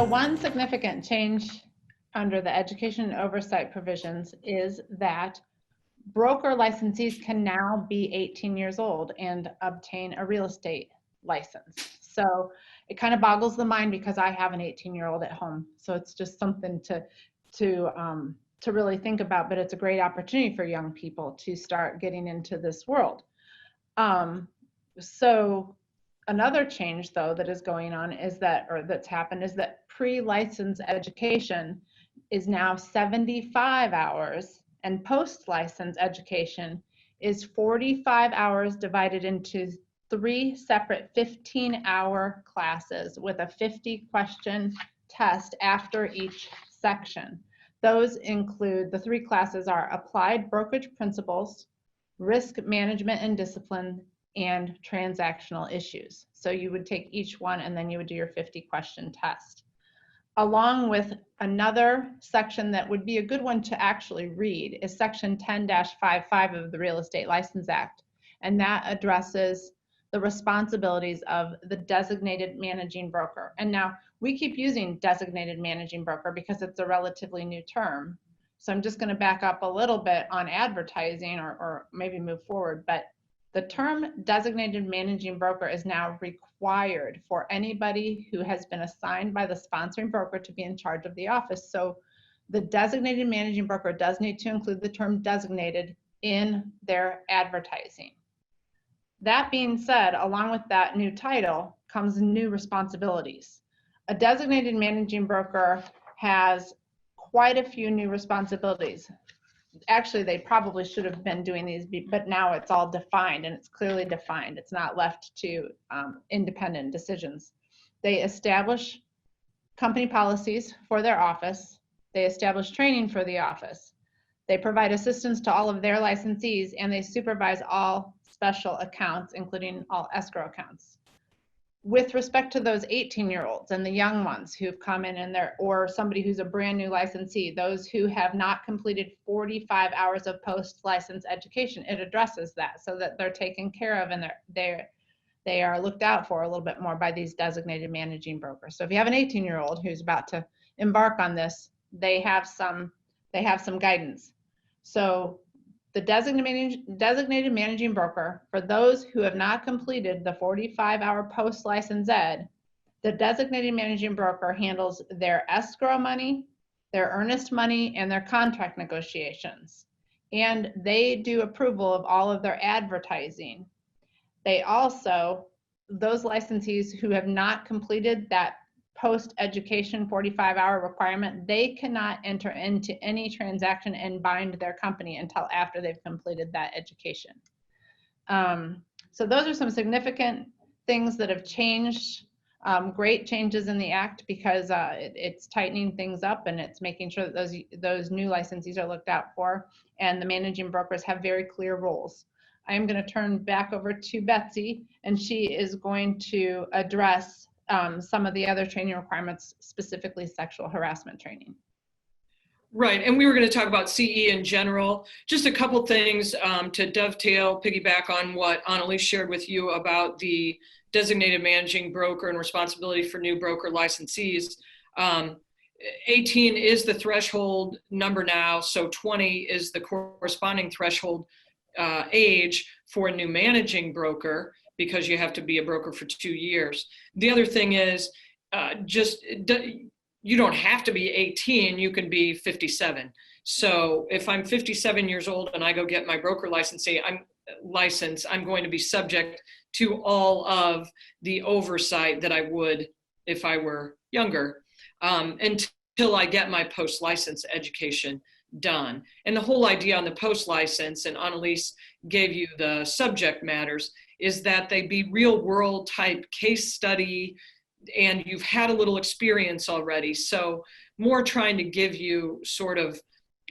So one significant change under the education and oversight provisions is that broker licensees can now be 18 years old and obtain a real estate license. So it kind of boggles the mind because I have an 18-year-old at home. So it's just something to really think about, but it's a great opportunity for young people to start getting into this world. So another change though that is going on is that, or that's happened, is that pre-license education is now 75 hours and post-license education is 45 hours divided into 3 separate 15-hour classes with a 50-question test after each section. Those include, the 3 classes are Applied Brokerage Principles, Risk Management and Discipline, and Transactional Issues. So you would take each one and then you would do your 50-question test. Along with another section that would be a good one to actually read is section 10-55 of the Real Estate License Act. And that addresses the responsibilities of the designated managing broker. And now we keep using designated managing broker because it's a relatively new term. So I'm just going to back up a little bit on advertising or maybe move forward. But the term designated managing broker is now required for anybody who has been assigned by the sponsoring broker to be in charge of the office. So the designated managing broker does need to include the term designated in their advertising. That being said, along with that new title comes new responsibilities. A designated managing broker has quite a few new responsibilities. Actually, they probably should have been doing these, but now it's all defined and it's clearly defined. It's not left to independent decisions. They establish company policies for their office. They establish training for the office. They provide assistance to all of their licensees, and they supervise all special accounts, including all escrow accounts. With respect to those 18-year-olds and the young ones who've come in and or somebody who's a brand new licensee, those who have not completed 45 hours of post-license education, it addresses that so that they're taken care of and they are looked out for a little bit more by these designated managing brokers. So if you have an 18-year-old who's about to embark on this, they have some guidance. So the designated managing broker, for those who have not completed the 45-hour post-license ed, the designated managing broker handles their escrow money, their earnest money, and their contract negotiations. And they do approval of all of their advertising. They also, those licensees who have not completed that post-education 45-hour requirement, they cannot enter into any transaction and bind their company until after they've completed that education. So those are some significant things that have changed, great changes in the act because it's tightening things up and it's making sure that those new licensees are looked out for, and the managing brokers have very clear roles. I am going to turn back over to Betsy, and she is going to address some of the other training requirements, specifically sexual harassment training. Right, and we were going to talk about CE in general. Just a couple things to dovetail, piggyback on what Annalise shared with you about the designated managing broker and responsibility for new broker licensees. 18 is the threshold number now, so 20 is the corresponding threshold age for a new managing broker, because you have to be a broker for 2 years. The other thing is you don't have to be 18, you can be 57. So if I'm 57 years old and I go get my broker license, I'm going to be subject to all of the oversight that I would if I were younger, until I get my post-license education done. And the whole idea on the post-license, and Annalise gave you the subject matters, is that they be real world type case study, and you've had a little experience already. So more trying to give you sort of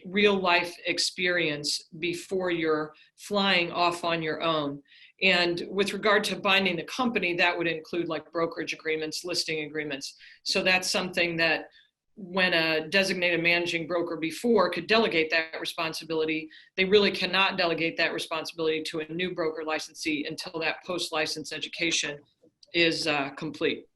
real life experience before you're flying off on your own. And with regard to binding the company, that would include like brokerage agreements, listing agreements. So that's something that when a designated managing broker before could delegate that responsibility, they really cannot delegate that responsibility to a new broker licensee until that post-license education is complete.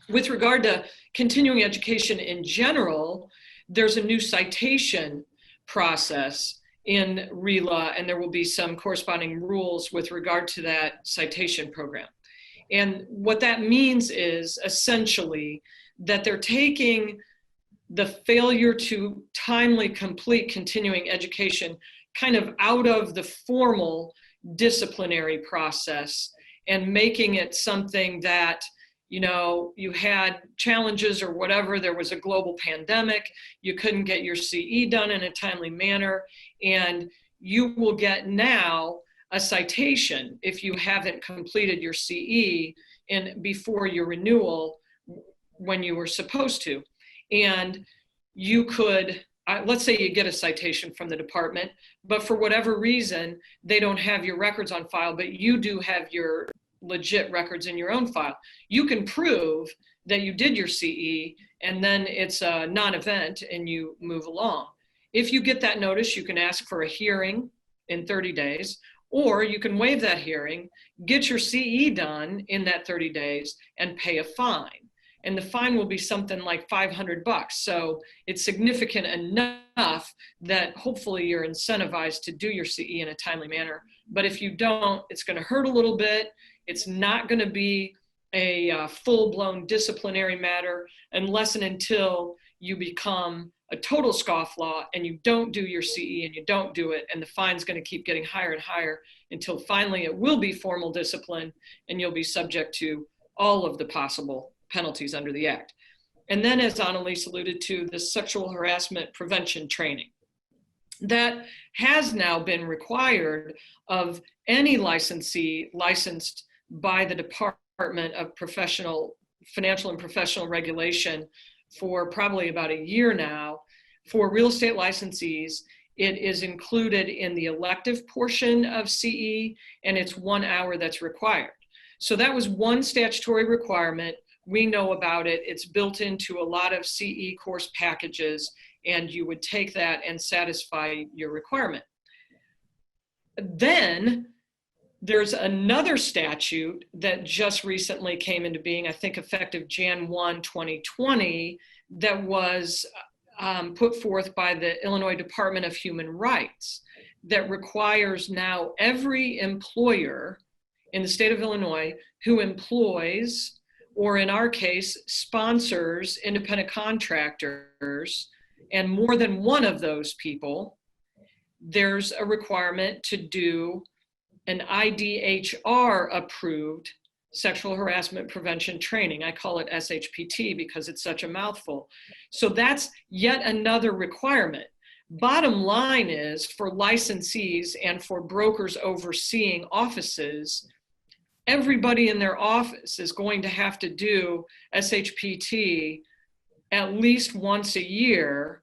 With regard to continuing education in general, there's a new citation process in RELA, and there will be some corresponding rules with regard to that citation program. And what that means is essentially that they're taking the failure to timely complete continuing education kind of out of the formal disciplinary process and making it something that, you know, you had challenges or whatever, there was a global pandemic, you couldn't get your CE done in a timely manner, and you will get now a citation if you haven't completed your CE before your renewal when you were supposed to. And you could, let's say you get a citation from the department, but for whatever reason, they don't have your records on file, but you do have your legit records in your own file. You can prove that you did your CE, and then it's a non-event and you move along. If you get that notice, you can ask for a hearing in 30 days, or you can waive that hearing, get your CE done in that 30 days, and pay a fine. And the fine will be something like $500. So it's significant enough that hopefully you're incentivized to do your CE in a timely manner. But if you don't, it's going to hurt a little bit. It's not going to be a full-blown disciplinary matter unless and until you become a total scofflaw and you don't do your CE and you don't do it, and the fine's going to keep getting higher and higher until finally it will be formal discipline and you'll be subject to all of the possible penalties under the Act. And then, as Annalise alluded to, the sexual harassment prevention training. That has now been required of any licensee licensed by the Department of Financial and Professional Regulation for probably about a year now. For real estate licensees, it is included in the elective portion of CE, and it's 1 hour that's required. So that was one statutory requirement. We know about it. It's built into a lot of CE course packages, and you would take that and satisfy your requirement. Then there's another statute that just recently came into being, I think effective Jan 1, 2020, that was put forth by the Illinois Department of Human Rights that requires now every employer in the state of Illinois who employs, or in our case, sponsors independent contractors, and more than one of those people, there's a requirement to do an IDHR approved sexual harassment prevention training. I call it SHPT because it's such a mouthful. So that's yet another requirement. Bottom line is, for licensees and for brokers overseeing offices, everybody in their office is going to have to do SHPT at least once a year.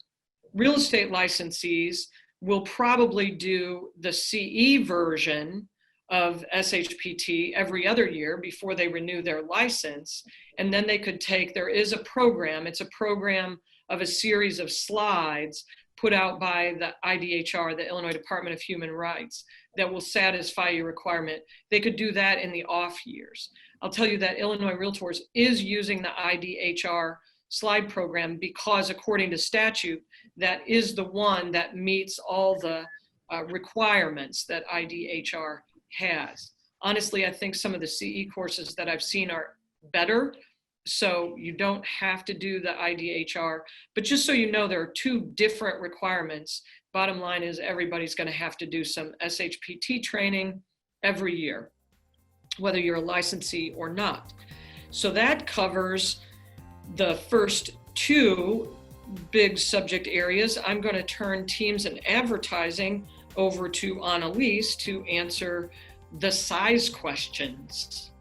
Real estate licensees will probably do the CE version of SHPT every other year before they renew their license. And then they could take, there is a program, it's a program of a series of slides put out by the IDHR, the Illinois Department of Human Rights, that will satisfy your requirement. They could do that in the off years. I'll tell you that Illinois Realtors is using the IDHR slide program because, according to statute, that is the one that meets all the requirements that IDHR has. Honestly, I think some of the CE courses that I've seen are better, so you don't have to do the IDHR. But just so you know, there are two different requirements. Bottom line is, everybody's going to have to do some SHPT training every year, whether you're a licensee or not. So that covers the first two big subject areas. I'm going to turn teams and advertising over to Annalise to answer the size questions.